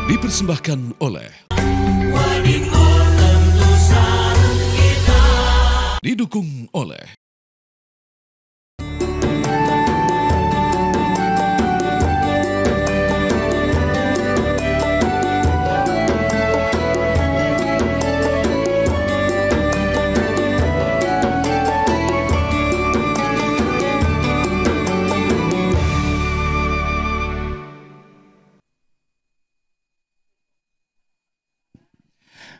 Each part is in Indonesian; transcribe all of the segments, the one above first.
Dipersembahkan oleh didukung oleh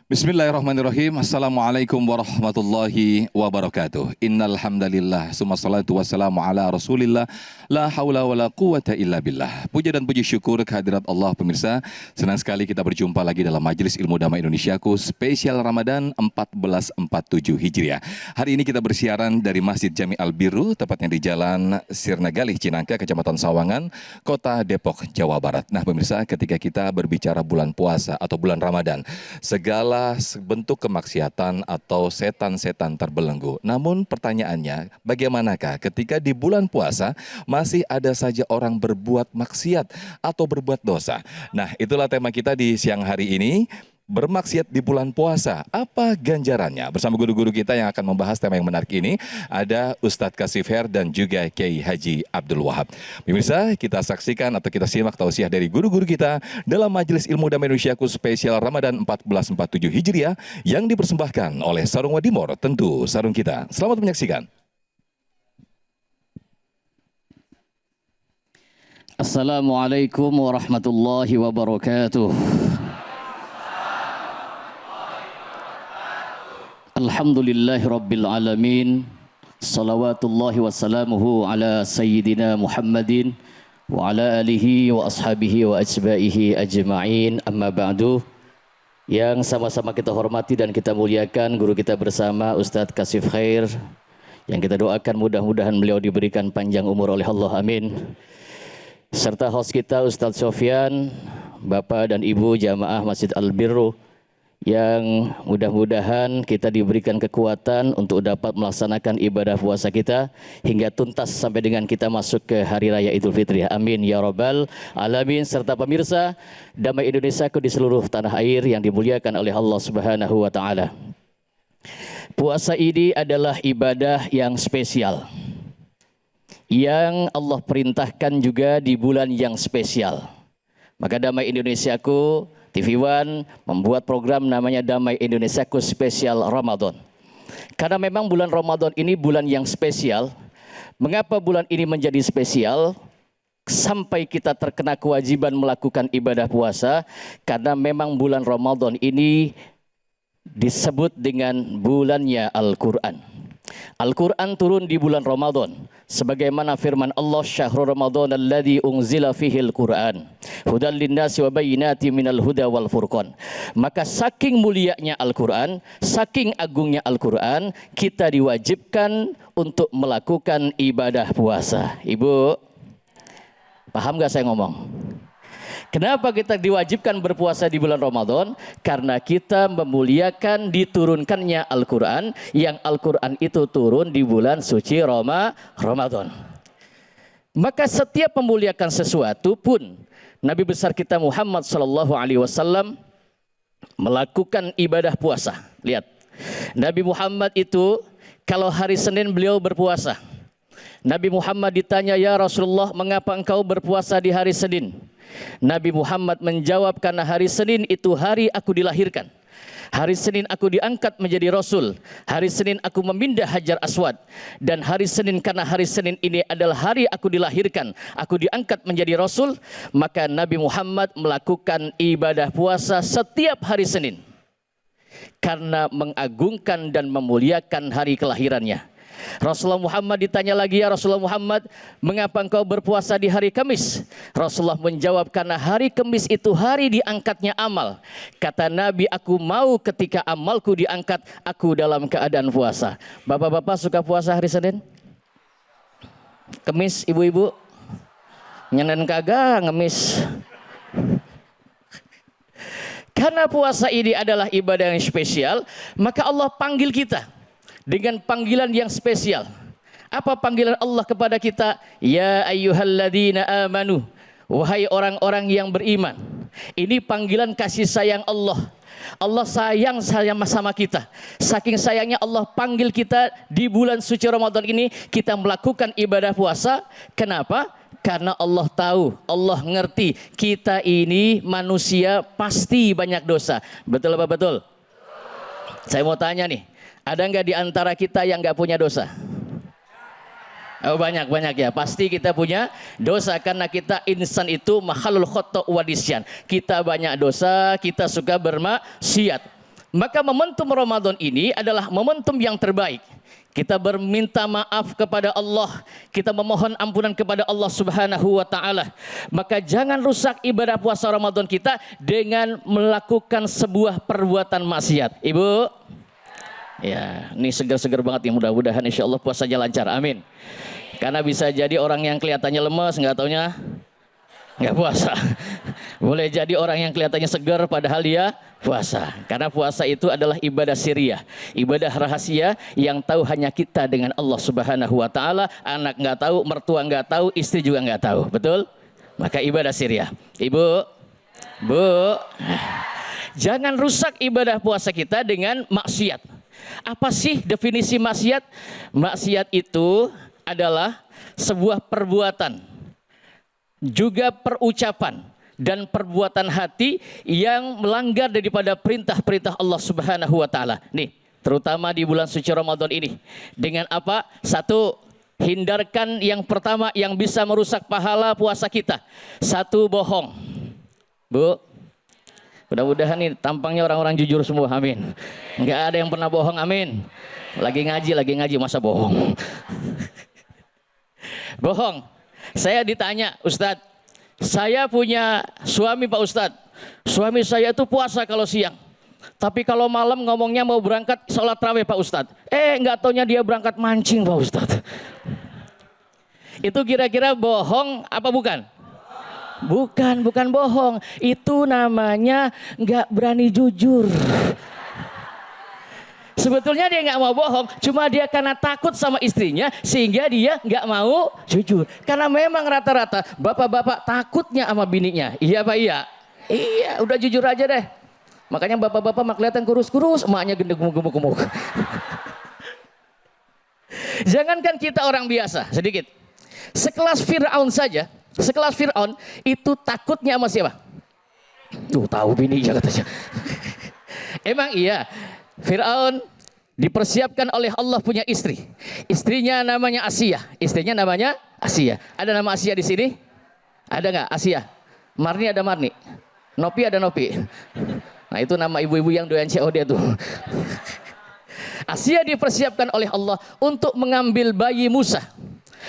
Bismillahirrahmanirrahim. Assalamualaikum warahmatullahi wabarakatuh. Innal hamdalillah, summa salatu wassalamu ala Rasulillah, la haula wala quwata illa billah. Puja dan puji syukur kehadirat Allah pemirsa. Senang sekali kita berjumpa lagi dalam Majelis Ilmu Damai Indonesiaku spesial Ramadan 1447 Hijriah. Hari ini kita bersiaran dari Masjid Jami Al-Birru, tepatnya di Jalan Sirna Galih, Cinangka, Kecamatan Sawangan, Kota Depok, Jawa Barat. Nah pemirsa, ketika kita berbicara bulan puasa atau bulan Ramadan, segala bentuk kemaksiatan atau setan-setan terbelenggu. Namun pertanyaannya, bagaimanakah ketika di bulan puasa masih ada saja orang berbuat maksiat atau berbuat dosa? Nah, itulah tema kita di siang hari ini. Bermaksiat di bulan puasa, apa ganjarannya? Bersama guru-guru kita yang akan membahas tema yang menarik ini, ada Ustadz Kasif Her dan juga Kiai Haji Abdul Wahab. Pemirsa, kita saksikan atau kita simak tausiah dari guru-guru kita dalam Majelis Ilmu Damai Indonesiaku spesial Ramadan 1447 Hijriah yang dipersembahkan oleh Sarung Wadimor, tentu sarung kita. Selamat menyaksikan. Assalamualaikum warahmatullahi wabarakatuh. Alhamdulillahi Rabbil Alamin. Salawatullahi wassalamuhu ala Sayyidina Muhammadin wa ala alihi wa ashabihi wa ajba'ihi ajma'in. Amma ba'du. Yang sama-sama kita hormati dan kita muliakan guru kita bersama Ustadz Kasif Khair, yang kita doakan mudah-mudahan beliau diberikan panjang umur oleh Allah, amin. Serta host kita Ustadz Sofyan, Bapak dan Ibu Jamaah Masjid Al-Birru, yang mudah-mudahan kita diberikan kekuatan untuk dapat melaksanakan ibadah puasa kita hingga tuntas sampai dengan kita masuk ke Hari Raya Idul Fitri. Amin ya Rabbal Alamin. Serta pemirsa Damai Indonesiaku di seluruh tanah air yang dimuliakan oleh Allah Subhanahu wa Ta'ala. Puasa ini adalah ibadah yang spesial, yang Allah perintahkan juga di bulan yang spesial. Maka Damai Indonesiaku TV One membuat program namanya Damai Indonesiaku Spesial Ramadan. Karena memang bulan Ramadan ini bulan yang spesial. Mengapa bulan ini menjadi spesial? Sampai kita terkena kewajiban melakukan ibadah puasa. Karena memang bulan Ramadan ini disebut dengan bulannya Al-Quran. Al-Quran turun di bulan Ramadan. Sebagaimana firman Allah, Syahrul Ramadan alladzi unzila fihil Quran hudal linnasi wa bayyinatin minal huda wal furqan. Maka saking mulianya Al-Quran, saking agungnya Al-Quran, kita diwajibkan untuk melakukan ibadah puasa. Ibu, paham gak saya ngomong? Kenapa kita diwajibkan berpuasa di bulan Ramadan? Karena kita memuliakan diturunkannya Al-Quran, yang Al-Quran itu turun di bulan suci Ramadan. Maka setiap memuliakan sesuatu pun, Nabi besar kita Muhammad SAW melakukan ibadah puasa. Lihat, Nabi Muhammad itu kalau hari Senin beliau berpuasa. Nabi Muhammad ditanya, ya Rasulullah, mengapa engkau berpuasa di hari Senin? Nabi Muhammad menjawab, karena hari Senin itu hari aku dilahirkan. Hari Senin aku diangkat menjadi Rasul. Hari Senin aku memindah Hajar Aswad. Dan hari Senin, karena hari Senin ini adalah hari aku dilahirkan, aku diangkat menjadi Rasul. Maka Nabi Muhammad melakukan ibadah puasa setiap hari Senin, karena mengagungkan dan memuliakan hari kelahirannya. Rasulullah Muhammad ditanya lagi, ya Rasulullah Muhammad, mengapa engkau berpuasa di hari Kamis? Rasulullah menjawab, karena hari Kamis itu hari diangkatnya amal. Kata Nabi, aku mau ketika amalku diangkat, aku dalam keadaan puasa. Bapak-bapak suka puasa hari Senin? Kamis, ibu-ibu? Nyanen kagak ngemis. Karena puasa ini adalah ibadah yang spesial, maka Allah panggil kita dengan panggilan yang spesial. Apa panggilan Allah kepada kita? Ya ayyuhalladzina amanu, wahai orang-orang yang beriman. Ini panggilan kasih sayang Allah. Allah sayang sama kita. Saking sayangnya Allah panggil kita di bulan suci Ramadan ini kita melakukan ibadah puasa. Kenapa? Karena Allah tahu, Allah ngerti kita ini manusia pasti banyak dosa. Betul apa betul? Saya mau tanya nih, ada nggak di antara kita yang nggak punya dosa? Oh banyak ya, pasti kita punya dosa karena kita insan itu makhluk khotok wadisyan. Kita banyak dosa, kita suka bermaksiat. Maka momentum Ramadan ini adalah momentum yang terbaik. Kita berminta maaf kepada Allah, kita memohon ampunan kepada Allah Subhanahu wa taala. Maka jangan rusak ibadah puasa Ramadan kita dengan melakukan sebuah perbuatan maksiat. Ibu, ya, ini segar-segar banget ya, mudah-mudahan insya Allah puasanya lancar, amin. Karena bisa jadi orang yang kelihatannya lemes, nggak taunya nggak puasa. Boleh jadi orang yang kelihatannya segar padahal dia puasa. Karena puasa itu adalah ibadah siriyah, ibadah rahasia yang tahu hanya kita dengan Allah Subhanahu wa taala. Anak nggak tahu, mertua nggak tahu, istri juga nggak tahu. Betul? Maka ibadah siriyah. Ibu, Bu, jangan rusak ibadah puasa kita dengan maksiat. Apa sih definisi maksiat? Maksiat itu adalah sebuah perbuatan, juga perucapan dan perbuatan hati yang melanggar daripada perintah-perintah Allah Subhanahu wa taala. Nih, terutama di bulan suci Ramadan ini. Dengan apa? Satu, hindarkan yang pertama yang bisa merusak pahala puasa kita. Satu, bohong. Bu, mudah-mudahan nih tampangnya orang-orang jujur semua, amin. Enggak ada yang pernah bohong, amin. Lagi ngaji masa bohong. Bohong. Saya ditanya, Ustadz, saya punya suami Pak Ustadz. Suami saya itu puasa kalau siang. Tapi kalau malam ngomongnya mau berangkat sholat tarawih Pak Ustadz. Nggak taunya dia berangkat mancing Pak Ustadz. Itu kira-kira bohong apa bukan? Bukan bohong. Itu namanya nggak berani jujur. Sebetulnya dia nggak mau bohong, cuma dia karena takut sama istrinya sehingga dia nggak mau jujur. Karena memang rata-rata bapak-bapak takutnya sama bininya. Iya Pak, iya. Iya, udah jujur aja deh. Makanya bapak-bapak mah kelihatan kurus-kurus, emaknya gendeng gemuk-gemuk. Jangankan kita orang biasa, sedikit. Sekelas Fir'aun saja, sekelas Fir'aun itu takutnya sama siapa? Tuh tahu bininya katanya. Emang iya. Fir'aun dipersiapkan oleh Allah punya istri. Istrinya namanya Asia. Istrinya namanya Asia. Ada nama Asia di sini? Ada nggak Asia? Marni ada Marni. Nopi ada Nopi. Nah itu nama ibu-ibu yang doyan COD tuh. Asia dipersiapkan oleh Allah untuk mengambil bayi Musa.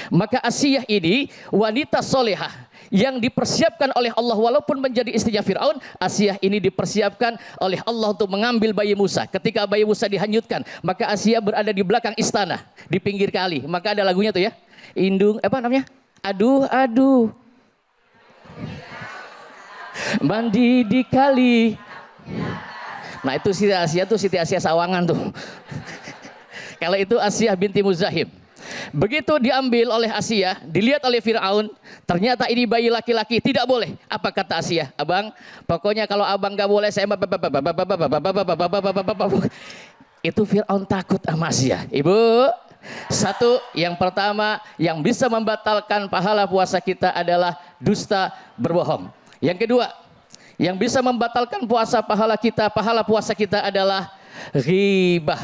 Maka Asia ini wanita solehah yang dipersiapkan oleh Allah walaupun menjadi istrinya Fir'aun. Asia ini dipersiapkan oleh Allah untuk mengambil bayi Musa. Ketika bayi Musa dihanyutkan, maka Asia berada di belakang istana, di pinggir kali. Maka ada lagunya tuh ya, indung apa namanya, aduh mandi di kali. Nah itu Siti Asia tuh, Siti Asia Sawangan tuh. Kalau itu Asia binti Muzahim. Begitu diambil oleh Asia, dilihat oleh Fir'aun, ternyata ini bayi laki-laki, tidak boleh. Apa kata Asia? Abang, pokoknya kalau abang gak boleh, saya itu Fir'aun takut sama Asia. Ibu, satu, yang pertama yang bisa membatalkan pahala puasa kita adalah dusta, berbohong. Yang kedua, yang bisa membatalkan pahala puasa kita adalah ghibah.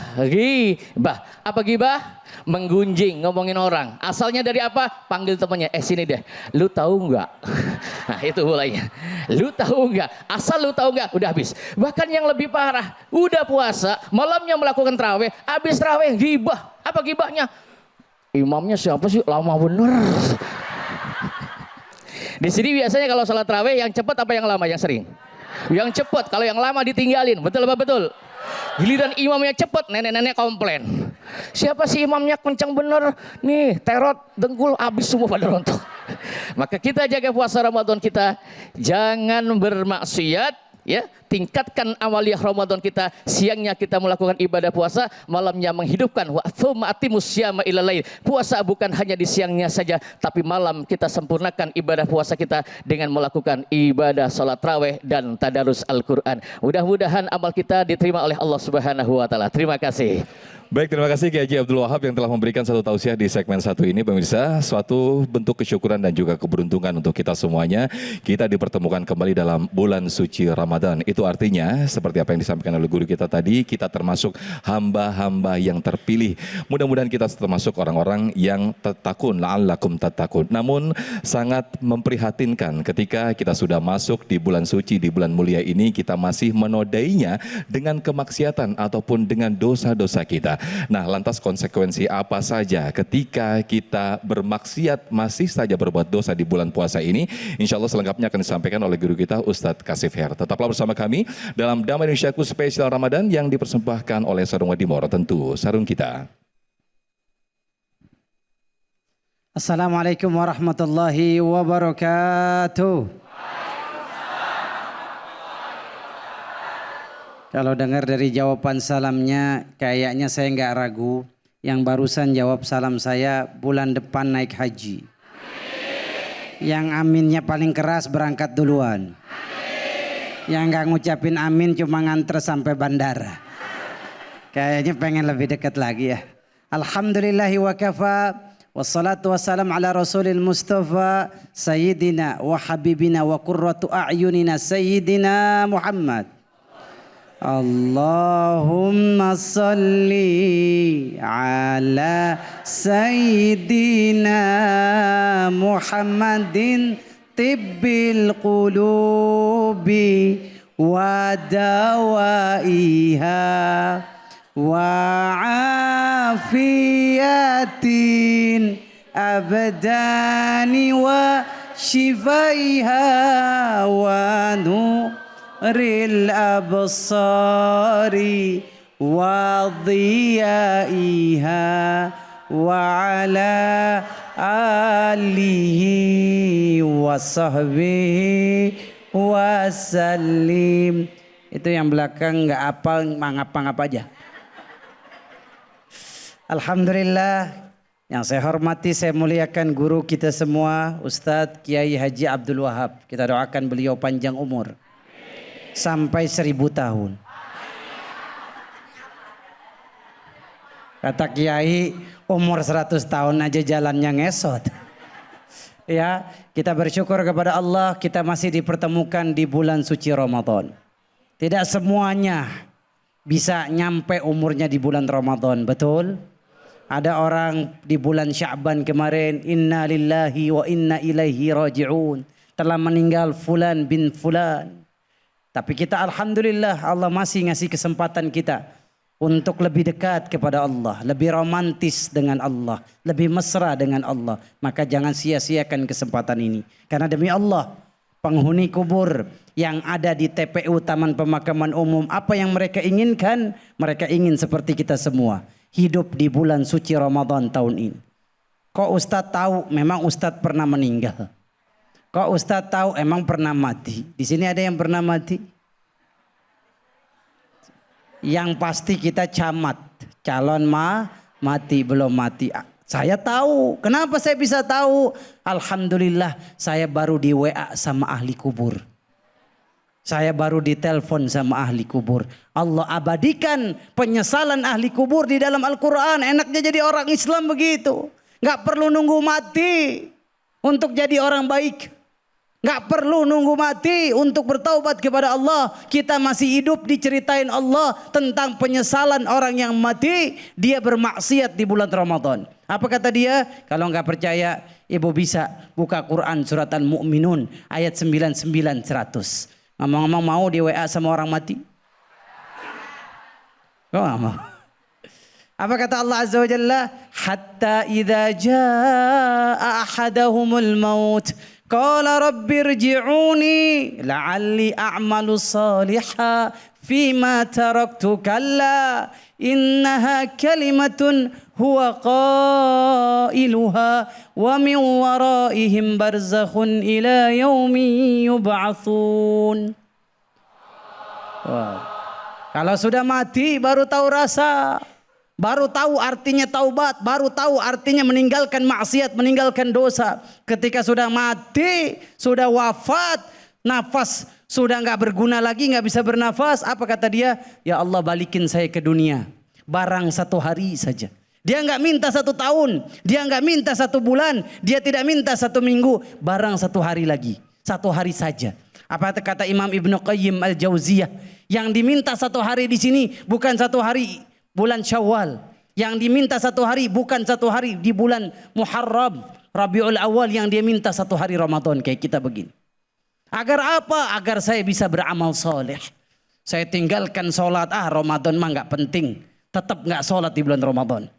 Apa ghibah? Menggunjing, ngomongin orang. Asalnya dari apa? Panggil temannya, sini deh, lu tahu nggak? Nah itu mulainya. Lu tahu nggak? Asal lu tahu nggak? Udah habis. Bahkan yang lebih parah, udah puasa, malamnya melakukan tarawih, habis tarawih ghibah. Apa ghibahnya? Imamnya siapa sih? Lama bener. Di sini biasanya kalau salat tarawih yang cepat apa yang lama, yang sering? Yang cepat. Kalau yang lama ditinggalin. Betul apa betul? Giliran imamnya cepat, nenek-nenek komplain. Siapa sih imamnya kencang bener? Nih, terot, dengkul, habis semua pada rontok. Maka kita jaga puasa Ramadan kita, jangan bermaksiat, ya, tingkatkan amaliyah Ramadan kita. Siangnya kita melakukan ibadah puasa, malamnya menghidupkan wa tsumma atimus syiyama ilal lail. Puasa bukan hanya di siangnya saja, tapi malam kita sempurnakan ibadah puasa kita dengan melakukan ibadah salat tarawih dan tadarus Al-Qur'an. Mudah-mudahan amal kita diterima oleh Allah Subhanahu wa taala. Terima kasih. Baik, terima kasih Kiai Haji Abdul Wahab yang telah memberikan satu tausiah di segmen satu ini, pemirsa. Suatu bentuk kesyukuran dan juga keberuntungan untuk kita semuanya. Kita dipertemukan kembali dalam bulan suci Ramadan. Itu artinya, seperti apa yang disampaikan oleh guru kita tadi, kita termasuk hamba-hamba yang terpilih. Mudah-mudahan kita termasuk orang-orang yang tatakun, la'allakum tatakun. Namun, sangat memprihatinkan ketika kita sudah masuk di bulan suci, di bulan mulia ini, kita masih menodainya dengan kemaksiatan ataupun dengan dosa-dosa kita. Nah, lantas konsekuensi apa saja ketika kita bermaksiat masih saja berbuat dosa di bulan puasa ini? Insya Allah selengkapnya akan disampaikan oleh guru kita Ustadz Kasif Her. Tetaplah bersama kami dalam Damai Indonesiaku Spesial Ramadan yang dipersembahkan oleh Sarung Wadimor, tentu sarung kita. Assalamualaikum warahmatullahi wabarakatuh. Kalau dengar dari jawaban salamnya, kayaknya saya nggak ragu. Yang barusan jawab salam saya, bulan depan naik haji. Yang aminnya paling keras berangkat duluan. Yang nggak ngucapin amin cuma nganter sampai bandara. Kayaknya pengen lebih dekat lagi ya. Alhamdulillahi wa kafa. Wassalatu wassalam ala rasulil mustafa. Sayyidina wa habibina wa qurratu a'yunina Sayyidina Muhammad. Allahumma salli ala Sayyidina Muhammadin tibbil qulubi wa dawaiha wa afiyatin abdani wa shifaiha wa nuril absari wa dhiyaiha wa ala alihi wa sahbihi wa sallim. Itu yang belakang nggak apal, ngapa-ngapa aja. Alhamdulillah, yang saya hormati, saya muliakan guru kita semua, Ustadz Kiai Haji Abdul Wahab. Kita doakan beliau panjang umur sampai 1000 tahun. Kata Kiai, umur 100 tahun aja jalannya ngesot. Ya, kita bersyukur kepada Allah kita masih dipertemukan di bulan suci Ramadan. Tidak semuanya bisa nyampe umurnya di bulan Ramadan, betul? Ada orang di bulan Sya'ban kemarin, inna lillahi wa inna ilaihi raji'un, telah meninggal fulan bin fulan. Tapi kita alhamdulillah Allah masih ngasih kesempatan kita untuk lebih dekat kepada Allah, lebih romantis dengan Allah, lebih mesra dengan Allah. Maka jangan sia-siakan kesempatan ini. Karena demi Allah, penghuni kubur yang ada di TPU Taman Pemakaman Umum, apa yang mereka inginkan? Mereka ingin seperti kita semua, hidup di bulan suci Ramadan tahun ini. Kok Ustadz tahu? Memang Ustadz pernah meninggal. Kok Ustadz tahu? Emang pernah mati. Di sini ada yang pernah mati? Yang pasti kita camat, calon mati, belum mati. Saya tahu. Kenapa saya bisa tahu? Alhamdulillah, saya baru di WA sama ahli kubur. Saya baru ditelepon sama ahli kubur. Allah abadikan penyesalan ahli kubur di dalam Al-Quran. Enaknya jadi orang Islam begitu. Gak perlu nunggu mati untuk jadi orang baik. Gak perlu nunggu mati untuk bertaubat kepada Allah. Kita masih hidup diceritain Allah tentang penyesalan orang yang mati. Dia bermaksiat di bulan Ramadan. Apa kata dia? Kalau gak percaya, ibu bisa buka Quran surat Al-Mu'minun ayat 99-100. Ngomong-ngomong, mau di WA sama orang mati? Kok gak mau? Apa kata Allah Azza wa Jalla? Hatta idza jaa ahadahumul maut qala rabbirji'uni la'alli a'malu salihan fima taraktu kalla innaha kalimatun huwa qailuha wa min waraihim barzakhun ila yaumi yub'atsun. Wah. Kalau sudah mati baru tahu rasa. Baru tahu artinya taubat, baru tahu artinya meninggalkan maksiat, meninggalkan dosa. Ketika sudah mati, sudah wafat, nafas sudah nggak berguna lagi, nggak bisa bernafas. Apa kata dia? Ya Allah, balikin saya ke dunia. Barang 1 hari saja. Dia nggak minta 1 tahun, dia nggak minta 1 bulan, dia tidak minta 1 minggu, barang 1 hari lagi, 1 hari saja. Apa kata Imam Ibnu Qayyim Al-Jauziyah? Yang diminta 1 hari di sini bukan 1 hari bulan Syawal. Yang diminta 1 hari bukan 1 hari di bulan Muharram, Rabiul Awal, yang dia minta 1 hari Ramadan kayak kita begini. Agar apa? Agar saya bisa beramal soleh. Saya tinggalkan sholat. Ramadan mah nggak penting. Tetap nggak sholat di bulan Ramadan.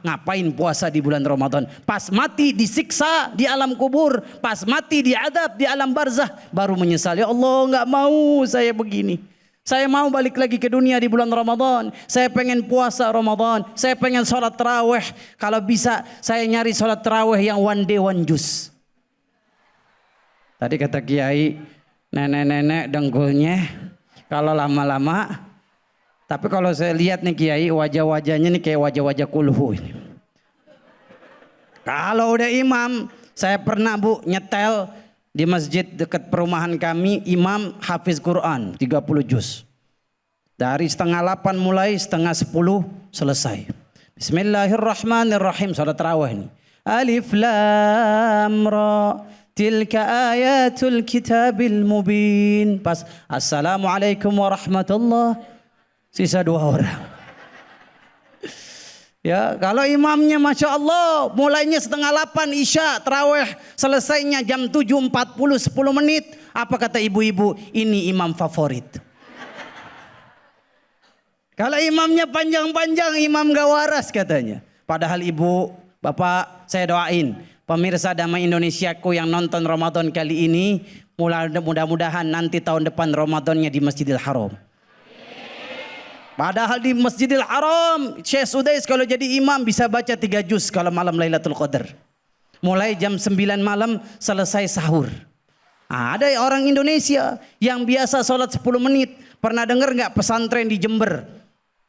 Ngapain puasa di bulan Ramadan? Pas mati disiksa di alam kubur, pas mati diadab di alam barzah, baru menyesal. Ya Allah, nggak mau saya begini. Saya mau balik lagi ke dunia di bulan Ramadan. Saya pengen puasa Ramadan. Saya pengen sholat tarawih. Kalau bisa saya nyari sholat tarawih yang one day one juz. Tadi kata Kiai, nenek-nenek dengkulnya kalau lama-lama. Tapi kalau saya lihat nih Kiai, wajah-wajahnya nih kayak wajah-wajah kulhu ini. Kalau udah imam, saya pernah Bu nyetel di masjid dekat perumahan kami, imam hafiz Quran 30 juz. Dari 7:30 mulai, 7:30 selesai. Bismillahirrahmanirrahim, salat tarawih ini. Alif lam ra tilka ayatul kitabil mubin. Pas assalamualaikum warahmatullah, sisa 2 orang. Ya, kalau imamnya Masya Allah mulainya 7:30 Isya, tarawih selesainya jam 7.40, 10 menit. Apa kata ibu-ibu? Ini imam favorit. Kalau imamnya panjang-panjang, imam gak waras katanya. Padahal ibu, bapak, saya doain pemirsa Damai Indonesiaku yang nonton Ramadan kali ini, mudah-mudahan nanti tahun depan Ramadannya di Masjidil Haram. Padahal di Masjidil Haram, Syekh Sudais kalau jadi imam bisa baca 3 juz kalau malam Lailatul Qadar. Mulai jam 9 malam selesai sahur. Ada orang Indonesia yang biasa sholat 10 menit. Pernah dengar nggak pesantren di Jember?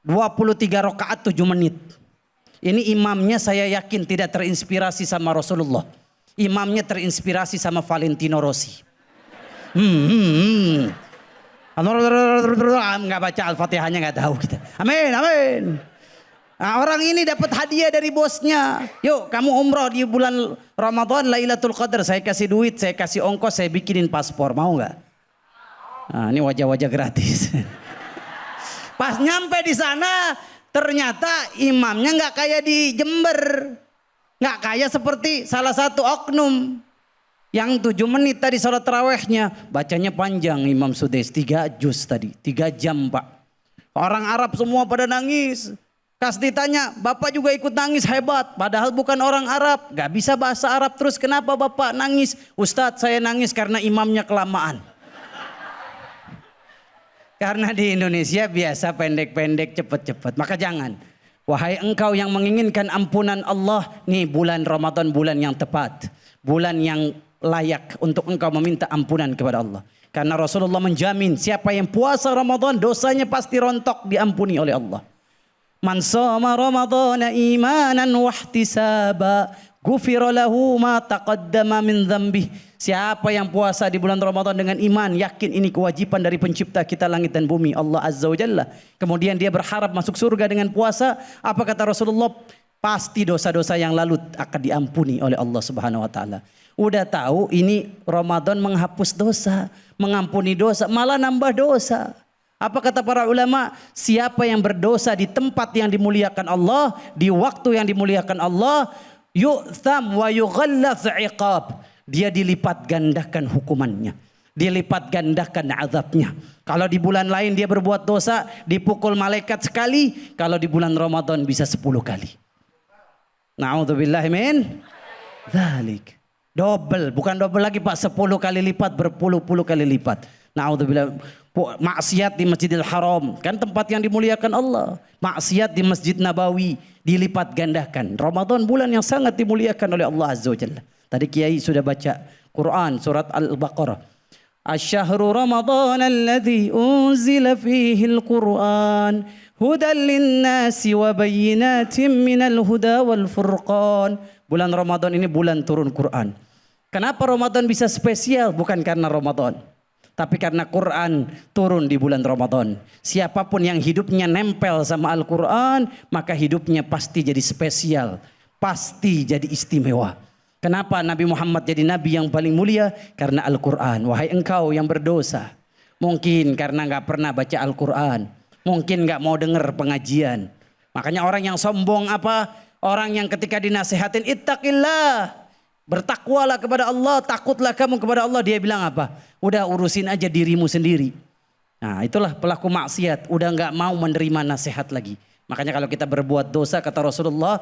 23 rakaat 7 menit. Ini imamnya saya yakin tidak terinspirasi sama Rasulullah. Imamnya terinspirasi sama Valentino Rossi. Nggak baca Al-Fatihahnya nggak tahu kita. Amin, amin. Orang ini dapat hadiah dari bosnya. Yuk kamu umroh di bulan Ramadan Lailatul Qadar. Saya kasih duit, saya kasih ongkos, saya bikinin paspor. Mau nggak? Ini wajah-wajah gratis. Pas nyampe di sana ternyata imamnya nggak kayak di Jember. Nggak kayak seperti salah satu oknum. Yang 7 menit tadi sholat tarawihnya, bacanya panjang Imam Sudais, 3 juz tadi, 3 jam Pak. Orang Arab semua pada nangis. Kas ditanya, Bapak juga ikut nangis, hebat. Padahal bukan orang Arab, gak bisa bahasa Arab terus, kenapa Bapak nangis? Ustadz, saya nangis karena imamnya kelamaan. Karena di Indonesia biasa pendek-pendek, cepet-cepet. Maka jangan. Wahai engkau yang menginginkan ampunan Allah, nih bulan Ramadan bulan yang tepat. Bulan yang layak untuk engkau meminta ampunan kepada Allah. Karena Rasulullah menjamin siapa yang puasa Ramadan dosanya pasti rontok diampuni oleh Allah. Man shoma Ramadhana imanan wa ihtisaba ghufira lahu ma taqaddama min dzambih. Siapa yang puasa di bulan Ramadan dengan iman, yakin ini kewajiban dari pencipta kita langit dan bumi, Allah Azza wa Jalla. Kemudian dia berharap masuk surga dengan puasa, apa kata Rasulullah? Pasti dosa-dosa yang lalu akan diampuni oleh Allah Subhanahu wa taala. Udah tahu ini Ramadan menghapus dosa, mengampuni dosa, malah nambah dosa. Apa kata para ulama? Siapa yang berdosa di tempat yang dimuliakan Allah, di waktu yang dimuliakan Allah, yu'tham wa yughalladz iqab. Dia dilipat gandakan hukumannya. Dilipat gandakan azabnya. Kalau di bulan lain dia berbuat dosa, dipukul malaikat sekali. Kalau di bulan Ramadan bisa 10 kali. Na'udzubillah min dzalik. Double, bukan double lagi Pak, 10 kali lipat, berpuluh-puluh kali lipat. Na'udzubillah. Maksiat di Masjidil Haram, kan tempat yang dimuliakan Allah. Maksiat di Masjid Nabawi dilipat gandakan. Ramadan bulan yang sangat dimuliakan oleh Allah Azza wa Jalla. Tadi Kiai sudah baca Quran surat Al-Baqarah. Asyhru Ramadan alladzi unzila fihi al-Qur'an hudan lin-nasi wa bayyinatin minal huda wal furqan. Bulan Ramadan ini bulan turun Quran. Kenapa Ramadan bisa spesial? Bukan karena Ramadan, tapi karena Quran turun di bulan Ramadan. Siapapun yang hidupnya nempel sama Al-Quran, maka hidupnya pasti jadi spesial, pasti jadi istimewa. Kenapa Nabi Muhammad jadi Nabi yang paling mulia? Karena Al-Quran. Wahai engkau yang berdosa, mungkin karena gak pernah baca Al-Quran, mungkin gak mau dengar pengajian. Makanya orang yang sombong apa? Orang yang ketika dinasihatin ittaqillah, bertakwalah kepada Allah, takutlah kamu kepada Allah, dia bilang apa? Udah urusin aja dirimu sendiri. Nah itulah pelaku maksiat, udah gak mau menerima nasihat lagi. Makanya kalau kita berbuat dosa, kata Rasulullah,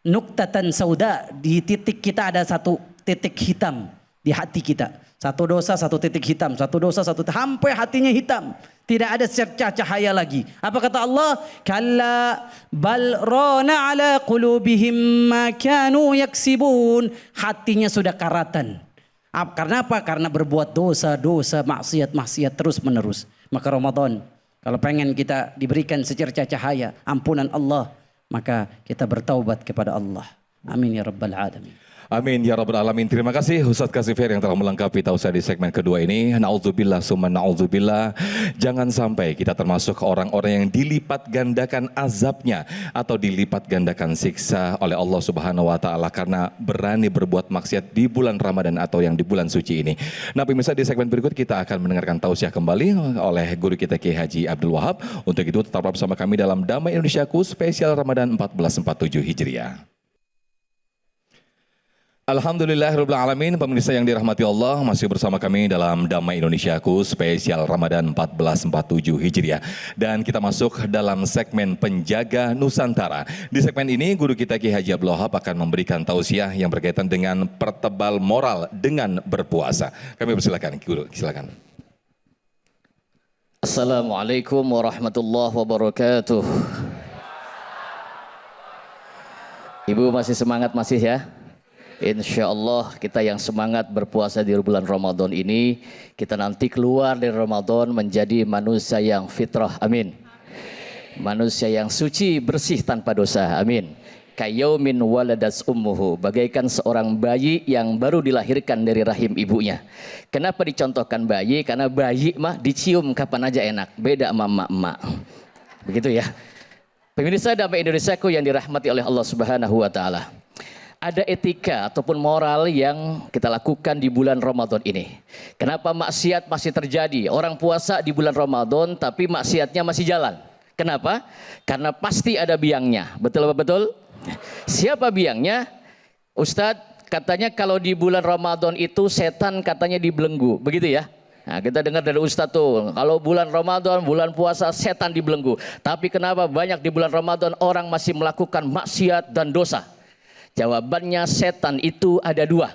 nuktatan sauda, di titik kita ada satu titik hitam di hati kita. Satu dosa satu titik hitam, satu dosa satu sampai hatinya hitam. Tidak ada cercah cahaya lagi. Apa kata Allah? Kalla bal rana ala qulubihim ma kanu yaksibun. Hatinya sudah karatan. Karena apa? Karena berbuat dosa, maksiat terus menerus. Maka Ramadan, kalau pengen kita diberikan secercah cahaya ampunan Allah, maka kita bertaubat kepada Allah. Amin ya rabbal alamin. Amin ya rabbal alamin. Terima kasih Ustadz Kasifir yang telah melengkapi tausiah di segmen kedua ini. Na'udzubillah summa na'udzubillah. Jangan sampai kita termasuk orang-orang yang dilipat gandakan azabnya atau dilipat gandakan siksa oleh Allah Subhanahu wa taala karena berani berbuat maksiat di bulan Ramadan atau yang di bulan suci ini. Nah, pemirsa, di segmen berikut kita akan mendengarkan tausiah kembali oleh guru kita Kiai Haji Abdul Wahab. Untuk itu tetaplah bersama kami dalam Damai Indonesiaku spesial Ramadan 1447 Hijriah. Alhamdulillahirabbil alamin. Pemirsa yang dirahmati Allah, masih bersama kami dalam Damai Indonesiaku spesial Ramadan 1447 Hijriah. Dan kita masuk dalam segmen Penjaga Nusantara. Di segmen ini guru kita Kiai Haji Abdul Wahab akan memberikan tausiah yang berkaitan dengan pertebal moral dengan berpuasa. Kami persilakan guru, silakan. Assalamualaikum warahmatullahi wabarakatuh. Ibu masih semangat masih ya? Insya Allah kita yang semangat berpuasa di bulan Ramadan ini, kita nanti keluar dari Ramadan menjadi manusia yang fitrah, amin. Manusia yang suci, bersih tanpa dosa, amin. Kayaumin waladas ummuhu, bagaikan seorang bayi yang baru dilahirkan dari rahim ibunya. Kenapa dicontohkan bayi? Karena bayi mah dicium kapan aja enak, beda sama emak-emak. Begitu ya. Pemirsa Damai Indonesiaku yang dirahmati oleh Allah Subhanahu wa taala. Ada etika ataupun moral yang kita lakukan di bulan Ramadan ini. Kenapa maksiat masih terjadi? Orang puasa di bulan Ramadan tapi maksiatnya masih jalan. Kenapa? Karena pasti ada biangnya. Betul apa betul? Siapa biangnya? Ustadz, katanya kalau di bulan Ramadan itu setan katanya dibelenggu. Begitu ya? Nah, kita dengar dari Ustadz tuh, kalau bulan Ramadan, bulan puasa setan dibelenggu. Tapi kenapa banyak di bulan Ramadan orang masih melakukan maksiat dan dosa? Jawabannya setan itu ada dua.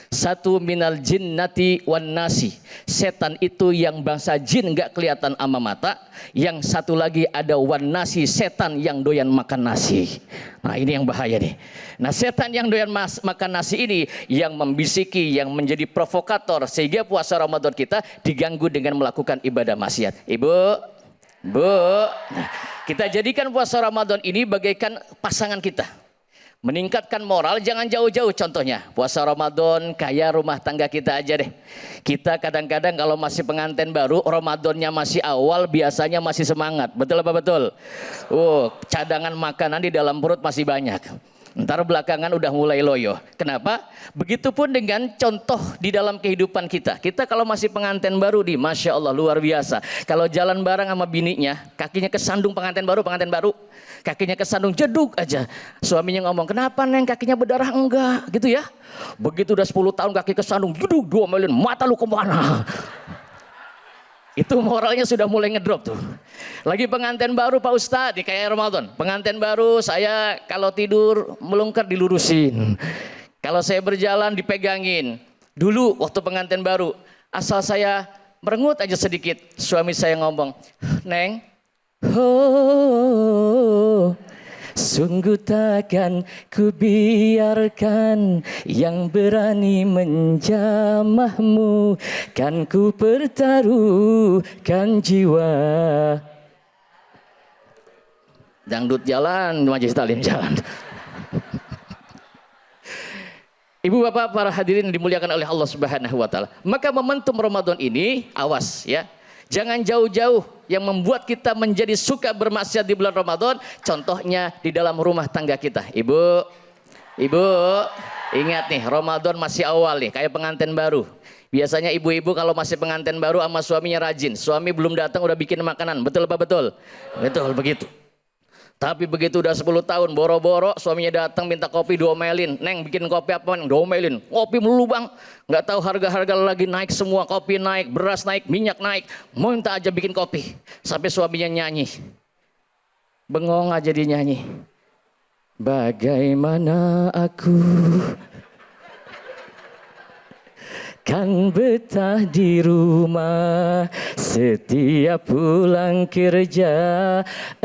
Satu minal jinnati wan nasi. Setan itu yang bangsa jin nggak kelihatan ama mata. Yang satu lagi ada wan nasi, setan yang doyan makan nasi. Nah ini yang bahaya nih. Nah setan yang doyan makan nasi ini yang membisiki, yang menjadi provokator sehingga puasa Ramadan kita diganggu dengan melakukan ibadah maksiat. Ibu, nah, kita jadikan puasa Ramadan ini bagaikan pasangan kita. Meningkatkan moral jangan jauh-jauh, contohnya puasa Ramadan kayak rumah tangga kita aja deh. Kita kadang-kadang kalau masih pengantin baru, Ramadannya masih awal, biasanya masih semangat. Betul apa betul? Cadangan makanan di dalam perut masih banyak. Ntar belakangan udah mulai loyo. Kenapa? Begitupun dengan contoh di dalam kehidupan kita. Kita kalau masih pengantin baru di, Masya Allah luar biasa. Kalau jalan bareng sama bininya, kakinya kesandung pengantin baru. Kakinya kesandung jeduk aja. Suaminya ngomong, kenapa neng kakinya berdarah? Enggak, gitu ya. Begitu udah 10 tahun kaki kesandung, jeduk, diomelin, mata lu kemana? Itu moralnya sudah mulai ngedrop tuh. Lagi pengantin baru Pak Ustadz, di kayak Ramadan. Pengantin baru saya kalau tidur melungker dilurusin. Kalau saya berjalan dipegangin. Dulu waktu pengantin baru, asal saya merengut aja sedikit, suami saya ngomong, Neng, Sungguh takkan ku biarkan yang berani menjamahmu, kan ku pertaruhkan jiwa. Dangdut jalan, majelis taklim jalan. Ibu bapak para hadirin dimuliakan oleh Allah Subhanahu wa taala. Maka momentum Ramadan ini awas ya. Jangan jauh-jauh yang membuat kita menjadi suka bermaksiat di bulan Ramadan. Contohnya di dalam rumah tangga kita. Ibu, ingat nih, Ramadan masih awal nih, kayak pengantin baru. Biasanya ibu-ibu kalau masih pengantin baru sama suaminya rajin. Suami belum datang udah bikin makanan. Betul apa betul? Betul begitu. Tapi begitu udah 10 tahun, boro-boro suaminya datang minta kopi diomelin. Neng bikin kopi apa? Neng diomelin. Kopi melulu bang. Nggak tahu harga-harga lagi naik semua. Kopi naik, beras naik, minyak naik. Mau minta aja bikin kopi. Sampai suaminya nyanyi. Bengong aja dia nyanyi. Bagaimana aku kan betah di rumah, setiap pulang kerja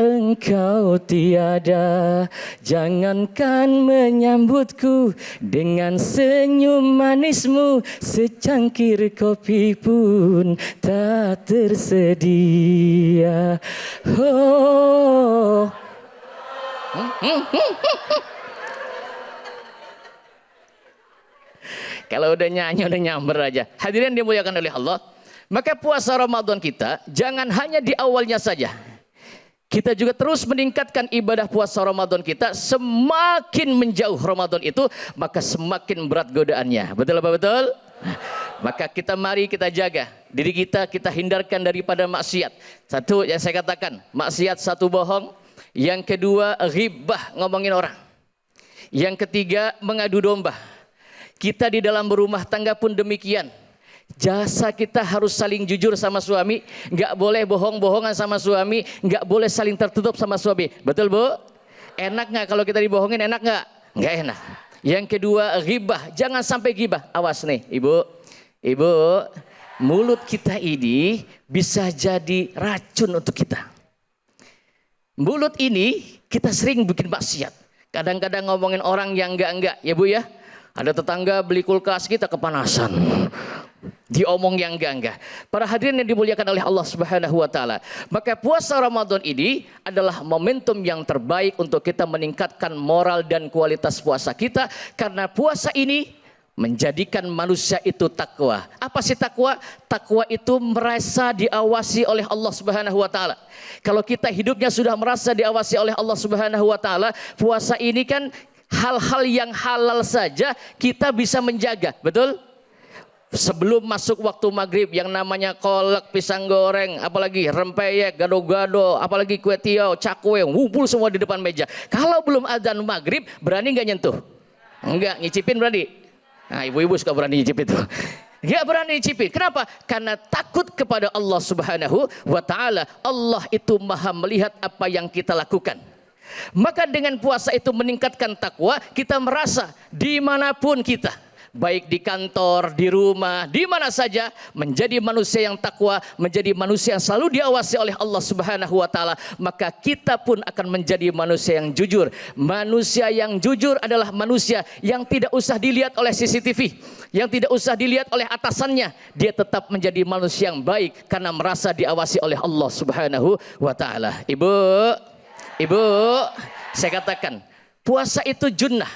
engkau tiada. Jangankan menyambutku dengan senyum manismu, secangkir kopi pun tak tersedia. Oh. Kalau udah nyanyi, udah nyamber aja. Hadirin dimuliakan oleh Allah. Maka puasa Ramadan kita jangan hanya di awalnya saja. Kita juga terus meningkatkan ibadah puasa Ramadan kita. Semakin menjauh Ramadan itu, maka semakin berat godaannya. Betul apa betul? Maka mari kita jaga diri kita, kita hindarkan daripada maksiat. Satu yang saya katakan, maksiat satu bohong. Yang kedua ghibah, ngomongin orang. Yang ketiga mengadu domba. Kita di dalam berumah tangga pun demikian. Jasa kita harus saling jujur sama suami, nggak boleh bohong-bohongan sama suami, nggak boleh saling tertutup sama suami. Betul bu? Enak nggak kalau kita dibohongin? Enak nggak? Nggak enak. Yang kedua ghibah, jangan sampai ghibah. Awas nih ibu, mulut kita ini bisa jadi racun untuk kita. Mulut ini kita sering bikin maksiat. Kadang-kadang ngomongin orang yang enggak ya bu ya. Ada tetangga beli kulkas, kita kepanasan. Diomong yang enggak. Para hadirin yang dimuliakan oleh Allah Subhanahu wa taala. Maka puasa Ramadan ini adalah momentum yang terbaik untuk kita meningkatkan moral dan kualitas puasa kita, karena puasa ini menjadikan manusia itu takwa. Apa sih takwa? Takwa itu merasa diawasi oleh Allah Subhanahu wa taala. Kalau kita hidupnya sudah merasa diawasi oleh Allah Subhanahu wa taala, puasa ini kan hal-hal yang halal saja kita bisa menjaga, betul? Sebelum masuk waktu maghrib yang namanya kolak, pisang goreng, apalagi rempeyek, gado-gado, apalagi kue tiaw, cakwe, ngumpul semua di depan meja. Kalau belum adzan maghrib, berani nggak nyentuh? Enggak, ngicipin berani? Nah ibu-ibu suka berani nyicip itu. Nggak berani nyicipin. Kenapa? Karena takut kepada Allah Subhanahu wa ta'ala. Allah itu maha melihat apa yang kita lakukan. Maka dengan puasa itu meningkatkan takwa, kita merasa dimanapun kita, baik di kantor, di rumah, di mana saja, menjadi manusia yang takwa, menjadi manusia yang selalu diawasi oleh Allah Subhanahu wa taala, maka kita pun akan menjadi manusia yang jujur. Manusia yang jujur adalah manusia yang tidak usah dilihat oleh CCTV, yang tidak usah dilihat oleh atasannya, dia tetap menjadi manusia yang baik karena merasa diawasi oleh Allah Subhanahu wa taala. Ibu, saya katakan, puasa itu junnah.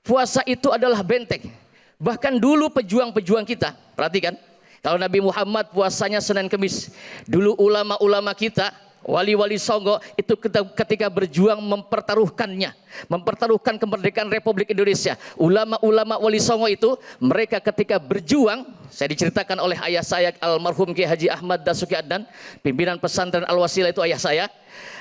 Puasa itu adalah benteng. Bahkan dulu pejuang-pejuang kita, perhatikan, kalau Nabi Muhammad puasanya Senin Kemis. Dulu ulama-ulama kita, wali-wali Songo, itu ketika berjuang mempertaruhkannya, mempertaruhkan kemerdekaan Republik Indonesia. Ulama-ulama wali Songo itu, mereka ketika berjuang, saya diceritakan oleh ayah saya, almarhum Kiai Haji Ahmad Dasuki Adnan, pimpinan pesantren Al-Wasilah itu ayah saya.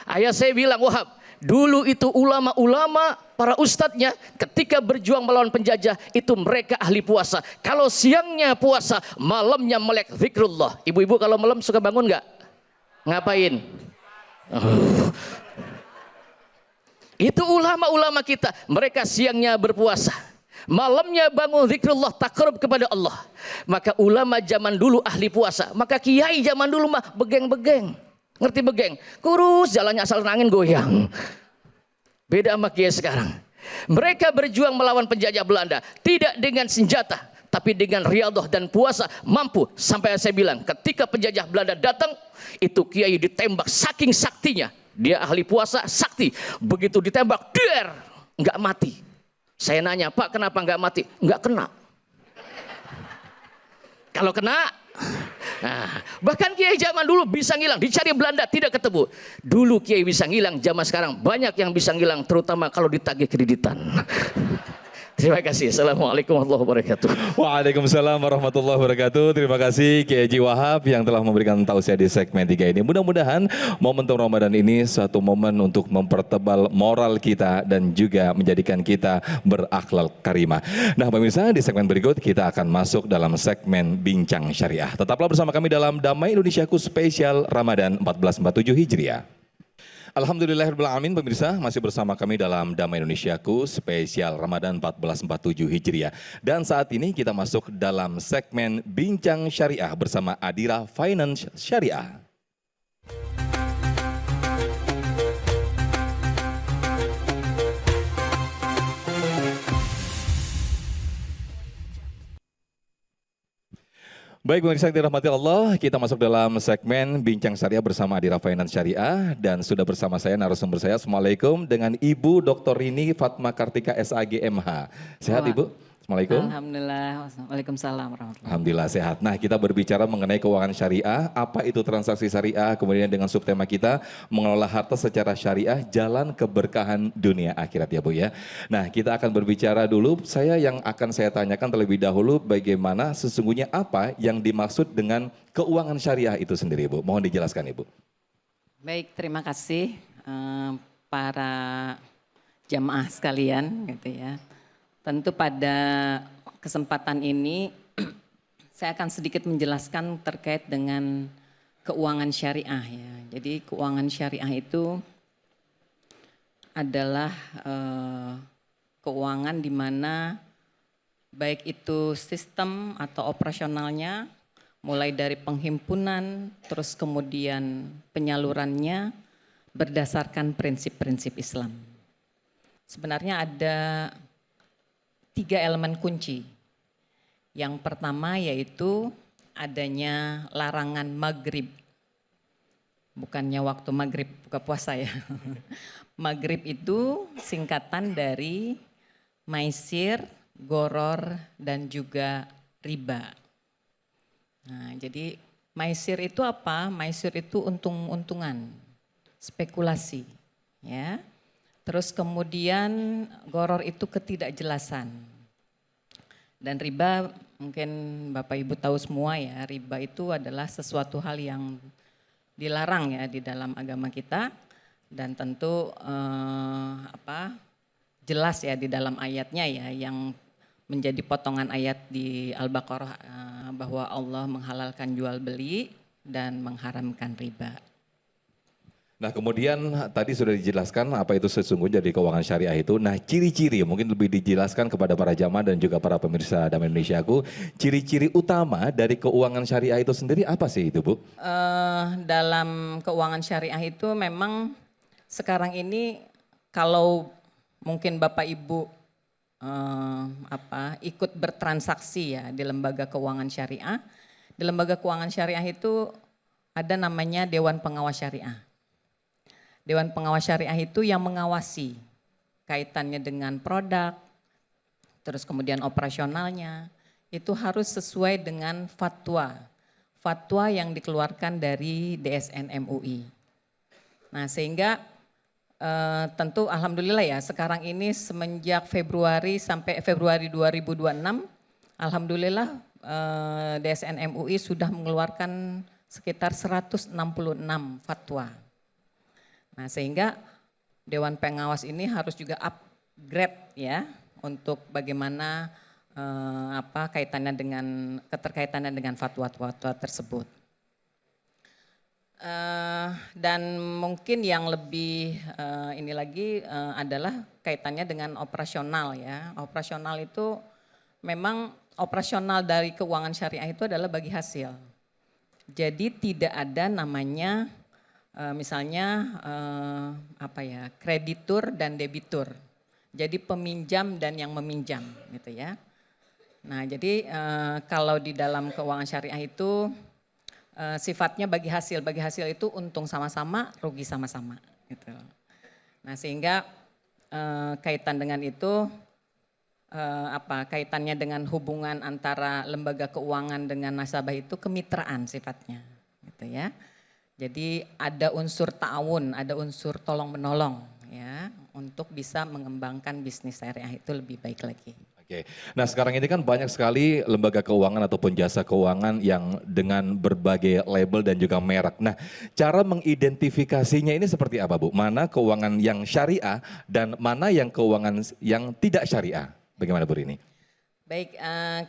Ayah saya bilang, Wahab, dulu itu ulama-ulama, para ustadznya ketika berjuang melawan penjajah itu mereka ahli puasa. Kalau siangnya puasa, malamnya melek zikrullah. Ibu-ibu kalau malam suka bangun nggak? Ngapain? Itu ulama-ulama kita. Mereka siangnya berpuasa, malamnya bangun zikrullah, takarub kepada Allah. Maka ulama zaman dulu ahli puasa. Maka kiai zaman dulu mah begeng-begeng. Ngerti begeng? Kurus, jalannya asal angin goyang. Beda sama kiai sekarang. Mereka berjuang melawan penjajah Belanda tidak dengan senjata, tapi dengan riyadhah dan puasa mampu. Sampai saya bilang ketika penjajah Belanda datang, itu kiai ditembak saking saktinya. Dia ahli puasa sakti. Begitu ditembak, der, nggak mati. Saya nanya, Pak kenapa nggak mati? Nggak kena. Kalau kena, nah, bahkan kiai zaman dulu bisa ngilang, dicari Belanda tidak ketemu. Dulu kiai bisa ngilang, zaman sekarang banyak yang bisa ngilang, terutama kalau ditagih kreditan. Terima kasih. Assalamualaikum warahmatullahi wabarakatuh. Waalaikumsalam warahmatullahi wabarakatuh. Terima kasih Kiai Haji Wahab yang telah memberikan tausiah di segmen 3 ini. Mudah-mudahan momentum Ramadan ini suatu momen untuk mempertebal moral kita dan juga menjadikan kita berakhlak karimah. Nah pemirsa, di segmen berikut kita akan masuk dalam segmen Bincang Syariah. Tetaplah bersama kami dalam Damai Indonesiaku Spesial Ramadan 1447 Hijriah. Alhamdulillahirrahmanirrahim, pemirsa masih bersama kami dalam Damai Indonesiaku Spesial Ramadan 1447 Hijriah. Dan saat ini kita masuk dalam segmen Bincang Syariah bersama Adira Finance Syariah. Baik pemirsa yang dirahmati Allah, kita masuk dalam segmen Bincang Syariah bersama Adira Finance Syariah dan sudah bersama saya narasumber saya. Assalamualaikum dengan Ibu Dr. Rini Fatma Kartika SAG MH. Sehat Ibu? Assalamualaikum. Alhamdulillah. Waalaikumsalam warahmatullahi. Alhamdulillah sehat. Nah kita berbicara mengenai keuangan syariah, apa itu transaksi syariah, kemudian dengan subtema kita mengelola harta secara syariah, jalan keberkahan dunia akhirat ya Bu ya. Nah kita akan berbicara dulu, yang akan saya tanyakan terlebih dahulu bagaimana sesungguhnya apa yang dimaksud dengan keuangan syariah itu sendiri Bu. Mohon dijelaskan Ibu. Baik, terima kasih para jamaah sekalian gitu ya. Tentu pada kesempatan ini saya akan sedikit menjelaskan terkait dengan keuangan syariah ya. Jadi keuangan syariah itu adalah keuangan di mana baik itu sistem atau operasionalnya mulai dari penghimpunan terus kemudian penyalurannya berdasarkan prinsip-prinsip Islam. Sebenarnya ada 3 elemen kunci. Yang pertama yaitu adanya larangan maghrib. Bukannya waktu maghrib buka puasa ya. Maghrib itu singkatan dari maisir, goror, dan juga riba. Nah, jadi maisir itu apa? Maisir itu untung-untungan, spekulasi, ya. Terus kemudian goror itu ketidakjelasan. Dan riba mungkin Bapak Ibu tahu semua ya, riba itu adalah sesuatu hal yang dilarang ya di dalam agama kita. Dan tentu jelas ya di dalam ayatnya ya yang menjadi potongan ayat di Al-Baqarah bahwa Allah menghalalkan jual beli dan mengharamkan riba. Nah kemudian tadi sudah dijelaskan apa itu sesungguhnya dari keuangan syariah itu. Nah ciri-ciri mungkin lebih dijelaskan kepada para jamaah dan juga para pemirsa Damai Indonesiaku. Ciri-ciri utama dari keuangan syariah itu sendiri apa sih itu Bu? Dalam keuangan syariah itu memang sekarang ini kalau mungkin Bapak Ibu ikut bertransaksi ya di lembaga keuangan syariah. Di lembaga keuangan syariah itu ada namanya Dewan Pengawas Syariah. Dewan Pengawas Syariah itu yang mengawasi kaitannya dengan produk, terus kemudian operasionalnya, itu harus sesuai dengan fatwa. Fatwa yang dikeluarkan dari DSN MUI. Nah sehingga tentu alhamdulillah ya sekarang ini semenjak Februari sampai Februari 2026, alhamdulillah DSN MUI sudah mengeluarkan sekitar 166 fatwa. Nah sehingga Dewan Pengawas ini harus juga upgrade ya untuk bagaimana keterkaitannya dengan fatwa-fatwa tersebut. Dan mungkin yang lebih ini lagi adalah kaitannya dengan operasional ya. Operasional itu memang operasional dari keuangan syariah itu adalah bagi hasil. Jadi tidak ada namanya Misalnya apa ya, kreditur dan debitur. Jadi peminjam dan yang meminjam gitu ya. Nah jadi kalau di dalam keuangan syariah itu sifatnya bagi hasil itu untung sama-sama, rugi sama-sama gitu. Nah sehingga kaitan dengan itu kaitannya dengan hubungan antara lembaga keuangan dengan nasabah itu kemitraan sifatnya gitu ya. Jadi ada unsur ta'awun, ada unsur tolong menolong ya untuk bisa mengembangkan bisnis syariah itu lebih baik lagi. Oke. Nah sekarang ini kan banyak sekali lembaga keuangan ataupun jasa keuangan yang dengan berbagai label dan juga merek. Nah cara mengidentifikasinya ini seperti apa Bu? Mana keuangan yang syariah dan mana yang keuangan yang tidak syariah? Bagaimana Bu ini? Baik,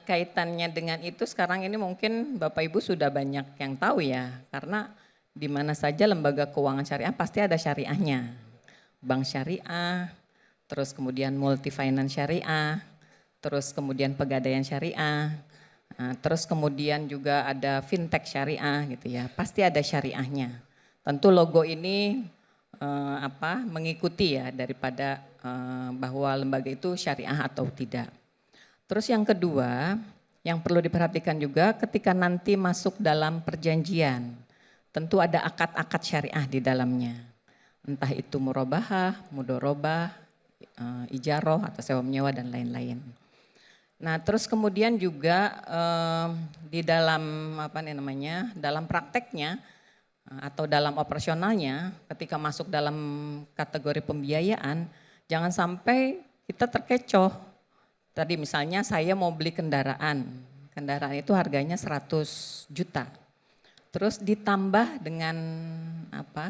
kaitannya dengan itu sekarang ini mungkin Bapak Ibu sudah banyak yang tahu ya. Karena di mana saja lembaga keuangan syariah pasti ada syariahnya. Bank syariah, terus kemudian multi finance syariah, terus kemudian pegadaian syariah, terus kemudian juga ada fintech syariah gitu ya. Pasti ada syariahnya. Tentu logo ini mengikuti ya daripada bahwa lembaga itu syariah atau tidak. Terus yang kedua, yang perlu diperhatikan juga ketika nanti masuk dalam perjanjian, tentu ada akad-akad syariah di dalamnya. Entah itu murabahah, mudorobah, ijaroh atau sewa menyewa dan lain-lain. Nah, terus kemudian juga di dalam dalam prakteknya atau dalam operasionalnya, ketika masuk dalam kategori pembiayaan, jangan sampai kita terkecoh. Tadi misalnya saya mau beli kendaraan itu harganya 100 juta. Terus ditambah dengan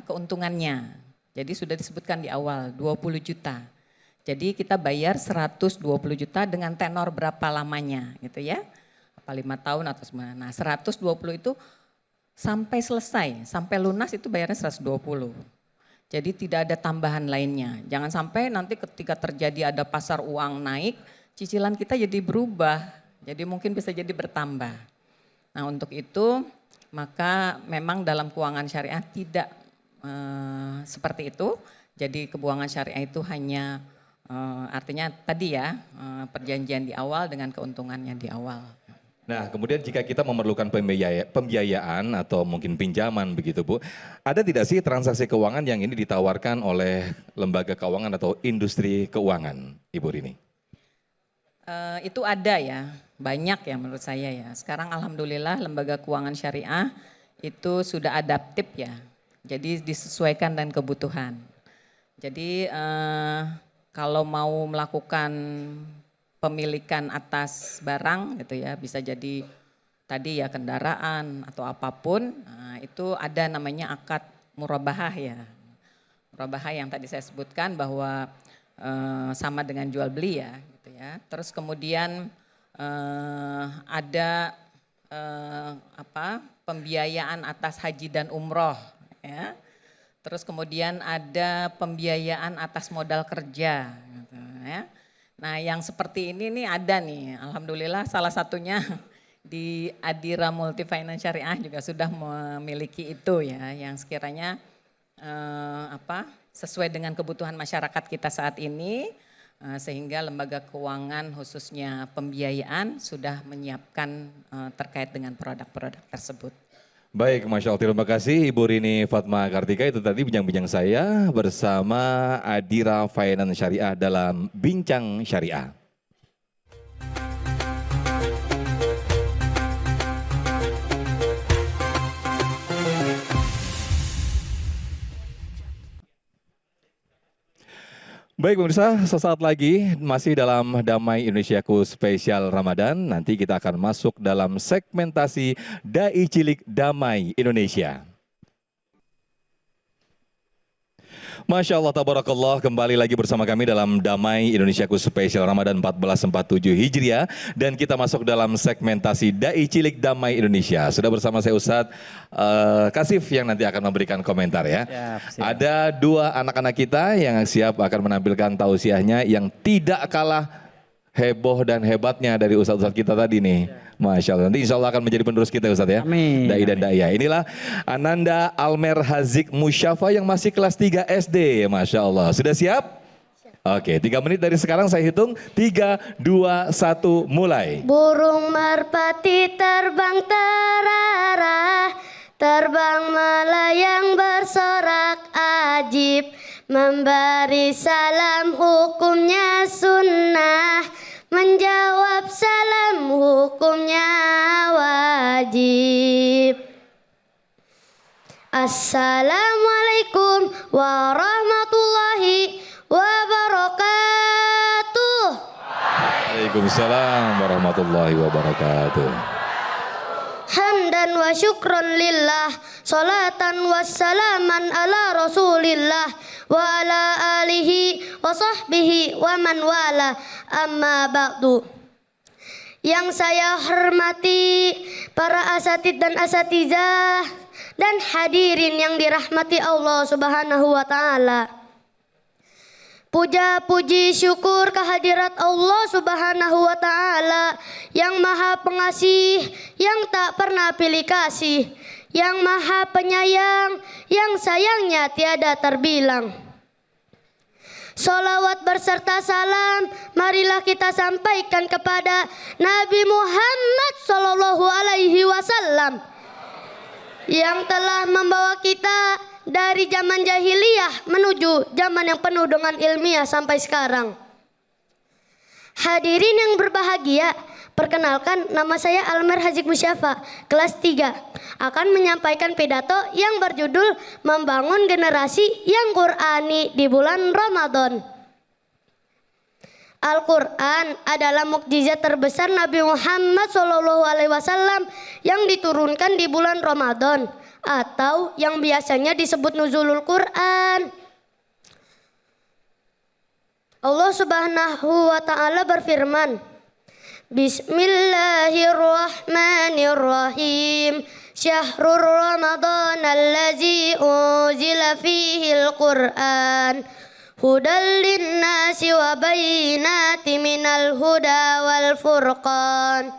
keuntungannya. Jadi sudah disebutkan di awal 20 juta. Jadi kita bayar 120 juta dengan tenor berapa lamanya gitu ya. Apa 5 tahun atau semana. Nah 120 itu sampai selesai, sampai lunas itu bayarnya 120. Jadi tidak ada tambahan lainnya. Jangan sampai nanti ketika terjadi ada pasar uang naik, cicilan kita jadi berubah. Jadi mungkin bisa jadi bertambah. Nah untuk itu maka memang dalam keuangan syariah tidak seperti itu. Jadi keuangan syariah itu hanya artinya tadi ya perjanjian di awal dengan keuntungannya di awal. Nah kemudian jika kita memerlukan pembiayaan atau mungkin pinjaman begitu Bu, ada tidak sih transaksi keuangan yang ini ditawarkan oleh lembaga keuangan atau industri keuangan Ibu Rini? Itu ada ya, banyak ya menurut saya ya. Sekarang alhamdulillah lembaga keuangan syariah itu sudah adaptif ya. Jadi disesuaikan dengan kebutuhan. Jadi kalau mau melakukan pemilikan atas barang gitu ya, bisa jadi tadi ya kendaraan atau apapun, itu ada namanya akad murabahah ya. Murabahah yang tadi saya sebutkan bahwa sama dengan jual beli ya gitu ya. Terus kemudian ada pembiayaan atas haji dan umroh ya. Terus kemudian ada pembiayaan atas modal kerja gitu ya. Nah yang seperti ini nih ada nih, alhamdulillah salah satunya di Adira Multi Finance Syariah juga sudah memiliki itu ya, yang sekiranya sesuai dengan kebutuhan masyarakat kita saat ini, sehingga lembaga keuangan khususnya pembiayaan sudah menyiapkan terkait dengan produk-produk tersebut. Baik, Masya Allah, terima kasih Ibu Rini Fatma Kartika. Itu tadi bincang-bincang saya bersama Adira Finance Syariah dalam Bincang Syariah. Baik pemirsa, sesaat lagi masih dalam Damai Indonesiaku Spesial Ramadan. Nanti kita akan masuk dalam segmentasi Dai Cilik Damai Indonesia. Masya Allah, tabarakallah, kembali lagi bersama kami dalam Damai Indonesiaku Spesial Ramadan 1447 Hijriah. Dan kita masuk dalam segmentasi Dai Cilik Damai Indonesia. Sudah bersama saya Ustadz Kasif yang nanti akan memberikan komentar ya. Siap. Ada dua anak-anak kita yang siap akan menampilkan tausiahnya yang tidak kalah heboh dan hebatnya dari ustadz-ustadz kita tadi nih. Masya Allah. Nanti insya Allah akan menjadi penerus kita Ustadz ya. Amin. Dai dan Daya. Inilah Ananda Almer Hazik Musyafa yang masih kelas 3 SD. Masya Allah. Sudah siap? Oke, 3 menit dari sekarang saya hitung. 3, 2, 1, mulai. Burung merpati terbang terarah, terbang melayang bersorak ajib, memberi salam hukumnya sunnah, menjawab salam hukumnya wajib. Assalamualaikum warahmatullahi wabarakatuh. Waalaikumsalam warahmatullahi wabarakatuh. Hamdan wa syukron lillah, salatan wa salaman ala rasulillah, wa ala alihi wa sahbihi wa man wala, amma ba'du. Yang saya hormati para asatid dan asatizah dan hadirin yang dirahmati Allah Subhanahu wa taala. Puja puji syukur kehadirat Allah Subhanahu wa taala yang Maha Pengasih, yang tak pernah pilih kasih, yang Maha Penyayang, yang sayangnya tiada terbilang. Salawat berserta salam marilah kita sampaikan kepada Nabi Muhammad sallallahu alaihi wasallam yang telah membawa kita dari zaman jahiliyah menuju zaman yang penuh dengan ilmiah sampai sekarang. Hadirin yang berbahagia, perkenalkan nama saya Almer Hazik Musyafa, kelas 3, akan menyampaikan pidato yang berjudul Membangun Generasi yang Qur'ani di bulan Ramadan. Al-Quran adalah mukjizat terbesar Nabi Muhammad SAW yang diturunkan di bulan Ramadan, atau yang biasanya disebut nuzulul Quran. Allah Subhanahu wa taala berfirman, Bismillahirrahmanirrahim. Syahrul Ramadan allazi unzila fihil Qur'an hudal linnasi wa bayyinatin minal huda wal furqan.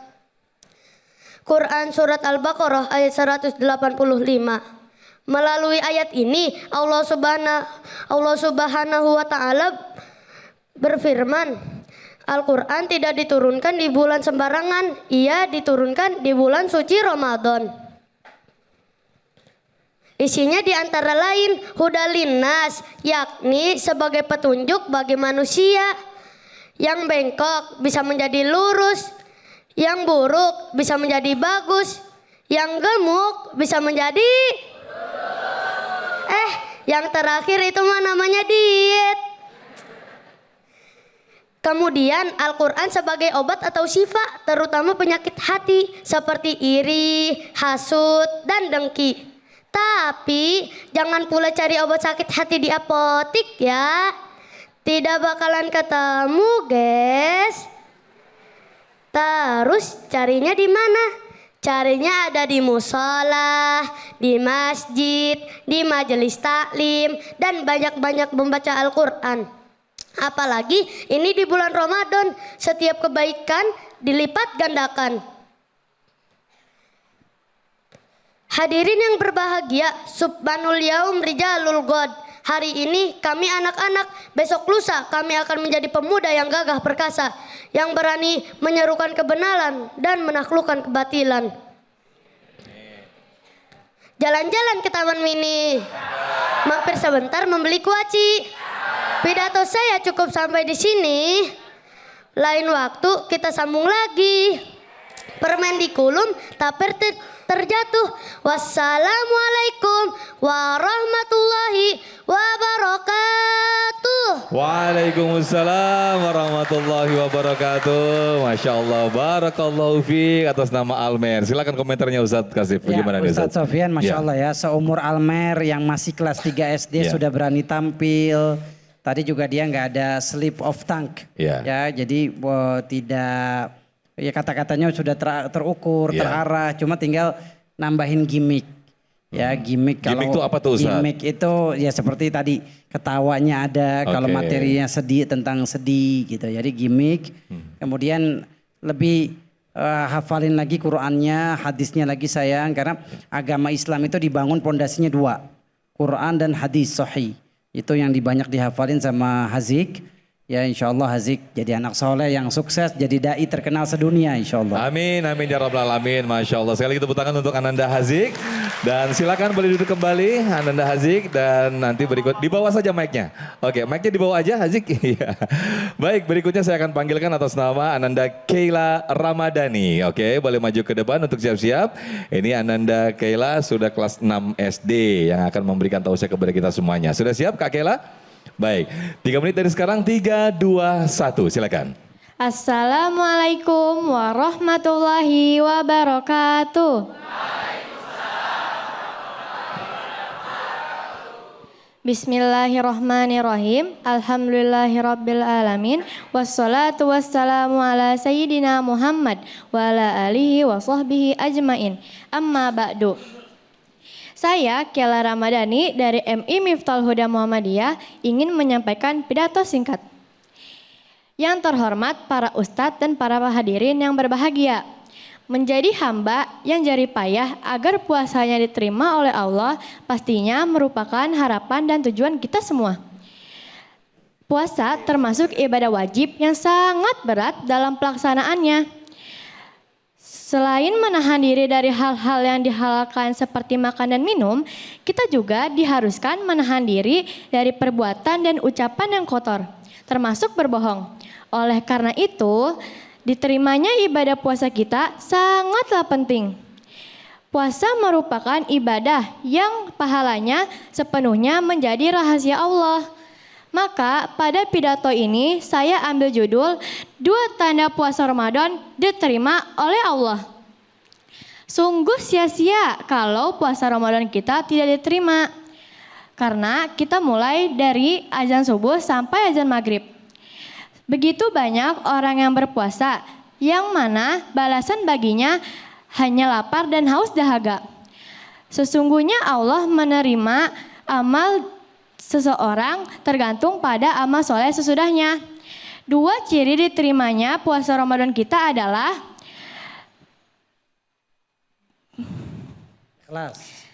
Quran surat Al-Baqarah ayat 185. Melalui ayat ini Allah Subhanahu wa taala berfirman, Al-Quran tidak diturunkan di bulan sembarangan, ia diturunkan di bulan suci Ramadan. Isinya diantara lain hudalin nas, yakni sebagai petunjuk bagi manusia. Yang bengkok bisa menjadi lurus, yang buruk bisa menjadi bagus, yang gemuk bisa menjadi yang terakhir itu mah namanya diet. Kemudian Al-Quran sebagai obat atau syifa, terutama penyakit hati seperti iri, hasut, dan dengki. Tapi jangan pula cari obat sakit hati di apotik ya. Tidak bakalan ketemu, guys. Terus carinya di mana? Carinya ada di musola, di masjid, di majelis taklim, dan banyak-banyak membaca Al-Quran. Apalagi ini di bulan Ramadan, setiap kebaikan dilipat gandakan. Hadirin yang berbahagia, subhanul yaum rijalul god. Hari ini kami anak-anak, besok lusa kami akan menjadi pemuda yang gagah perkasa, yang berani menyerukan kebenaran dan menaklukkan kebatilan. Jalan-jalan ke Taman Mini, mampir sebentar membeli kuaci. Pidato saya cukup sampai di sini. Lain waktu kita sambung lagi. Permendikulum tapi terjatuh. Wassalamualaikum warahmatullahi wabarakatuh. Waalaikumsalam warahmatullahi wabarakatuh. Masya Allah, barakallahu fiik atas nama Almer. Silakan komentarnya Ustadz Kasif. Bagaimana nih Ustadz Sofyan, Masya Allah ya, seumur Almer yang masih kelas 3 SD sudah berani tampil. Tadi juga dia nggak ada slip of tongue, ya, jadi tidak, ya kata-katanya sudah terukur, terarah, cuma tinggal nambahin gimmick. Ya gimmick, Gimmick itu apa tuh, Ustaz? Gimmick itu ya seperti tadi ketawanya ada, kalau Oke. materinya sedih tentang sedih gitu. Jadi gimmick. Kemudian lebih hafalin lagi Qur'annya, hadisnya lagi sayang, karena agama Islam itu dibangun pondasinya dua, Quran dan hadis sahih. Itu yang banyak dihafalin sama Hazik. Ya insya Allah Hazik jadi anak soleh yang sukses, jadi dai terkenal sedunia insya Allah. Amin, amin ya rabbal alamin. Masya Allah. Sekali lagi tepuk tangan untuk Ananda Hazik. Dan silakan boleh duduk kembali Ananda Hazik. Dan nanti berikut, di bawah saja mic-nya. Oke, mic-nya di bawah aja Hazik. Iya. Baik, berikutnya saya akan panggilkan atas nama Ananda Keila Ramadhani. Oke, boleh maju ke depan untuk siap-siap. Ini Ananda Keila sudah kelas 6 SD yang akan memberikan tausiah kepada kita semuanya. Sudah siap Kak Keila? Baik, 3 menit dari sekarang, 3, 2, 1, silakan. Assalamualaikum warahmatullahi wabarakatuh. Bismillahirrahmanirrahim. Alhamdulillahirabbil alamin. Wassalatu wassalamu ala sayyidina Muhammad wa ala alihi wa sahbihi ajmain. Amma ba'du. Saya Keila Ramadhani dari MI Miftahul Huda Muhammadiyah ingin menyampaikan pidato singkat. Yang terhormat para ustadz dan para hadirin yang berbahagia. Menjadi hamba yang jerih payah agar puasanya diterima oleh Allah pastinya merupakan harapan dan tujuan kita semua. Puasa termasuk ibadah wajib yang sangat berat dalam pelaksanaannya. Selain menahan diri dari hal-hal yang dihalalkan seperti makan dan minum, kita juga diharuskan menahan diri dari perbuatan dan ucapan yang kotor, termasuk berbohong. Oleh karena itu, diterimanya ibadah puasa kita sangatlah penting. Puasa merupakan ibadah yang pahalanya sepenuhnya menjadi rahasia Allah. Maka pada pidato ini saya ambil judul 2 tanda puasa Ramadan diterima oleh Allah. Sungguh sia-sia kalau puasa Ramadan kita tidak diterima. Karena kita mulai dari azan subuh sampai azan maghrib. Begitu banyak orang yang berpuasa yang mana balasan baginya hanya lapar dan haus dahaga. Sesungguhnya Allah menerima amal seseorang tergantung pada amal soleh sesudahnya. 2 ciri diterimanya puasa Ramadan kita adalah Kelas.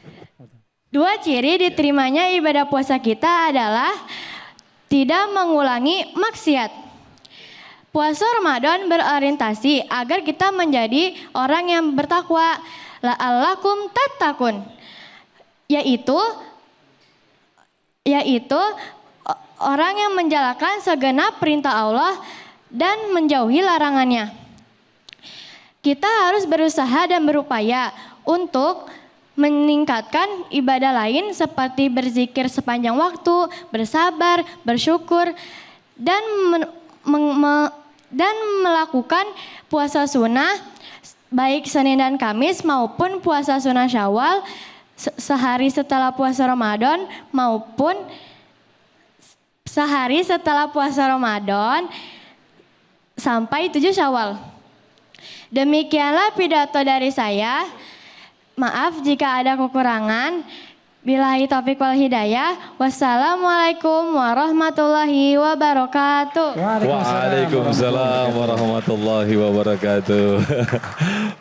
2 ciri diterimanya ibadah puasa kita adalah tidak mengulangi maksiat. Puasa Ramadan berorientasi agar kita menjadi orang yang bertakwa, la'allakum tattaqun, yaitu orang yang menjalankan segenap perintah Allah dan menjauhi larangannya. Kita harus berusaha dan berupaya untuk meningkatkan ibadah lain seperti berzikir sepanjang waktu, bersabar, bersyukur, dan melakukan puasa sunnah baik Senin dan Kamis maupun puasa sunnah Syawal sehari setelah puasa Ramadan maupun sehari setelah puasa Ramadan sampai 7 Syawal. Demikianlah pidato dari saya. Maaf jika ada kekurangan. Billahi taufiq wal hidayah. Wassalamualaikum warahmatullahi wabarakatuh. Waalaikumsalam warahmatullahi wabarakatuh.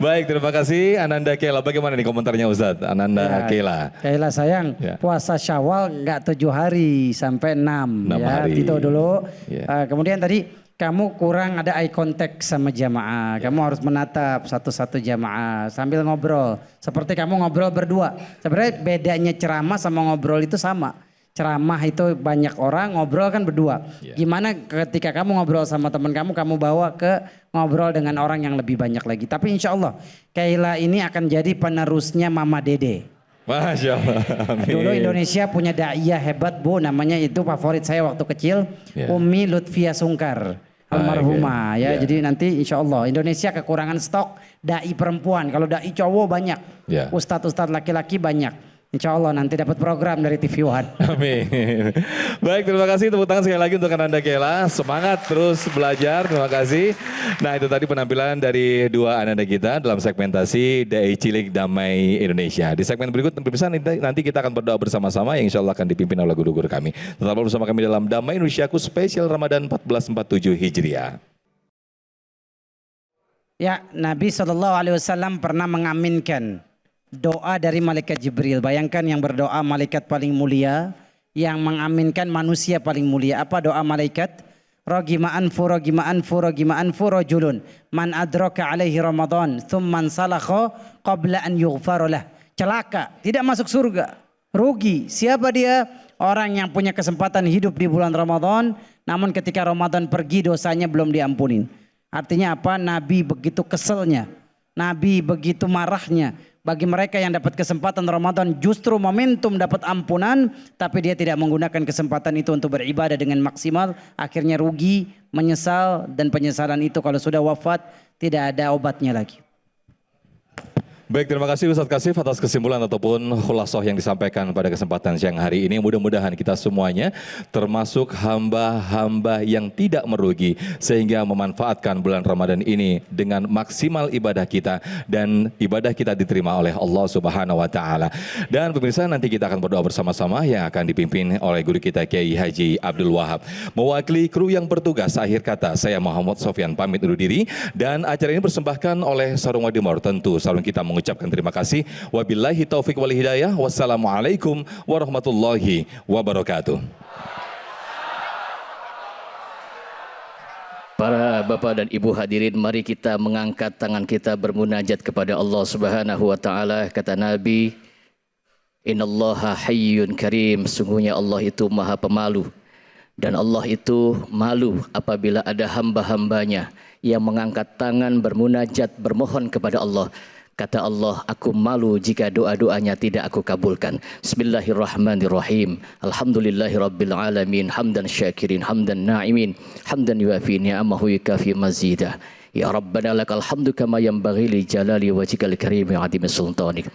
Baik, terima kasih Ananda Keila. Bagaimana nih komentarnya Ustadz? Ananda Keila. Keila sayang, Ya. puasa Syawal enggak 7 hari sampai 6. 6 ya. hari. Itu dulu. Ya. Kemudian tadi kamu kurang ada eye contact sama jamaah. Kamu harus menatap satu-satu jamaah sambil ngobrol. Seperti kamu ngobrol berdua. Sebenarnya bedanya ceramah sama ngobrol itu sama. Ceramah itu banyak orang, ngobrol kan berdua. Gimana ketika kamu ngobrol sama teman kamu bawa ke ngobrol dengan orang yang lebih banyak lagi. Tapi insya Allah Keila ini akan jadi penerusnya Mama Dede. Masya Allah. Amin. Dulu Indonesia punya daiyah hebat Bu, namanya itu favorit saya waktu kecil, Umi Lutfia Sungkar. Almarhumah ya. Jadi nanti insya Allah Indonesia kekurangan stok dai perempuan. Kalau dai cowok banyak, ustadz-ustadz laki-laki banyak. Insya Allah nanti dapat program dari TV One. Amin. Baik, terima kasih, tepuk tangan sekali lagi untuk Ananda Kela. Semangat terus belajar, terima kasih. Nah, itu tadi penampilan dari dua Ananda kita dalam segmentasi Dai Cilik Damai Indonesia. Di segmen berikut pemirsa nanti kita akan berdoa bersama-sama yang insya Allah akan dipimpin oleh guru-guru kami. Tetaplah bersama kami dalam Damai Indonesiaku spesial Ramadan 1447 Hijriah. Ya, Nabi SAW pernah mengaminkan doa dari malaikat Jibril. Bayangkan yang berdoa malaikat paling mulia, yang mengaminkan manusia paling mulia. Apa doa malaikat? Ragima anfu rajulun man adraka alaihi Ramadan thumman salakha qabla an yughfar lah. Celaka, tidak masuk surga. Rugi. Siapa dia? Orang yang punya kesempatan hidup di bulan Ramadan, namun ketika Ramadan pergi dosanya belum diampunin. Artinya apa? Nabi begitu keselnya, Nabi begitu marahnya bagi mereka yang dapat kesempatan Ramadan justru momentum dapat ampunan, tapi dia tidak menggunakan kesempatan itu untuk beribadah dengan maksimal, akhirnya rugi, menyesal, dan penyesalan itu kalau sudah wafat tidak ada obatnya lagi. Baik, terima kasih Ustadz Kasif atas kesimpulan ataupun khulasoh yang disampaikan pada kesempatan siang hari ini. Mudah-mudahan kita semuanya termasuk hamba-hamba yang tidak merugi sehingga memanfaatkan bulan Ramadan ini dengan maksimal ibadah kita dan ibadah kita diterima oleh Allah Subhanahu wa taala. Dan pemirsa, nanti kita akan berdoa bersama-sama yang akan dipimpin oleh guru kita Kiai Haji Abdul Wahab. Mewakili kru yang bertugas, akhir kata saya Muhammad Sofyan pamit undur diri dan acara ini dipersembahkan oleh Sarung Wadimor. Tentu sarung kita mengucapkan terima kasih. Wabillahi taufik wal hidayah. Wassalamualaikum warahmatullahi wabarakatuh. Para bapak dan ibu hadirin, mari kita mengangkat tangan kita bermunajat kepada Allah Subhanahu wa taala. Kata Nabi, innallaha hayyun karim, sungguhnya Allah itu maha pemalu. Dan Allah itu malu apabila ada hamba-hambanya yang mengangkat tangan bermunajat bermohon kepada Allah. Kata Allah, aku malu jika doa-doanya tidak aku kabulkan. Bismillahirrahmanirrahim. Alhamdulillahirabbil alamin, hamdan syakirin, hamdan na'imin, hamdan yuafi ni'amahu yukafi mazidah. Ya Rabbana lakal hamdu kama yanbaghi li jalali wajhikal karim wa 'azimi sultanik.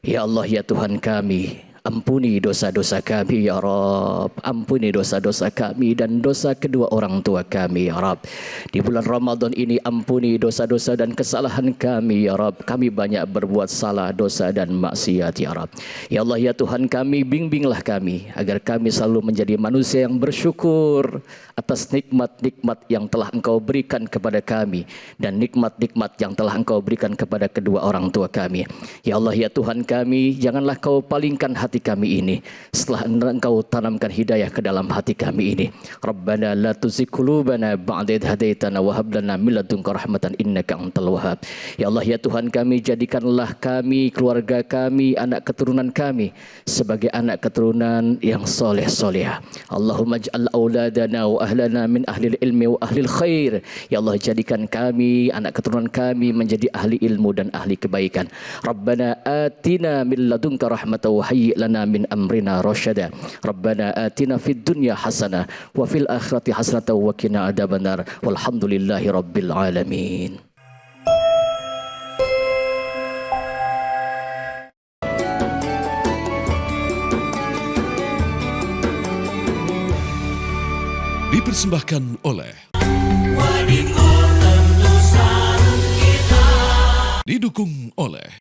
Ya Allah, ya Tuhan kami, ampuni dosa-dosa kami ya Rabb, ampuni dosa-dosa kami dan dosa kedua orang tua kami ya Rabb. Di bulan Ramadan ini ampuni dosa-dosa dan kesalahan kami ya Rabb. Kami banyak berbuat salah, dosa dan maksiat ya Rabb. Ya Allah, ya Tuhan kami, bimbinglah kami agar kami selalu menjadi manusia yang bersyukur atas nikmat-nikmat yang telah Engkau berikan kepada kami dan nikmat-nikmat yang telah Engkau berikan kepada kedua orang tua kami. Ya Allah, ya Tuhan kami, janganlah Kau palingkan hati kami ini setelah Engkau tanamkan hidayah ke dalam hati kami ini. Rabbana la tuzigh qulubana ba'da idh hadaitana wa hab lana min ladunka rahmatan innaka antal wahhab. Ya Allah, ya Tuhan kami, jadikanlah kami, keluarga kami, anak keturunan kami sebagai anak keturunan yang soleh-solehah. Allahumma ij'al auladana wa ahlana min ahlil ilmi wa ahlil khair. Ya Allah, jadikan kami, anak keturunan kami menjadi ahli ilmu dan ahli kebaikan. Rabbana atina min ladunka rahmatan wa hayyi lana min amrina rasyada. Rabbana atina fid dunya hasanah wa fil akhirati hasanah wa qina adzabannar. Walhamdulillahi rabbil alamin. Dipersembahkan oleh didukung oleh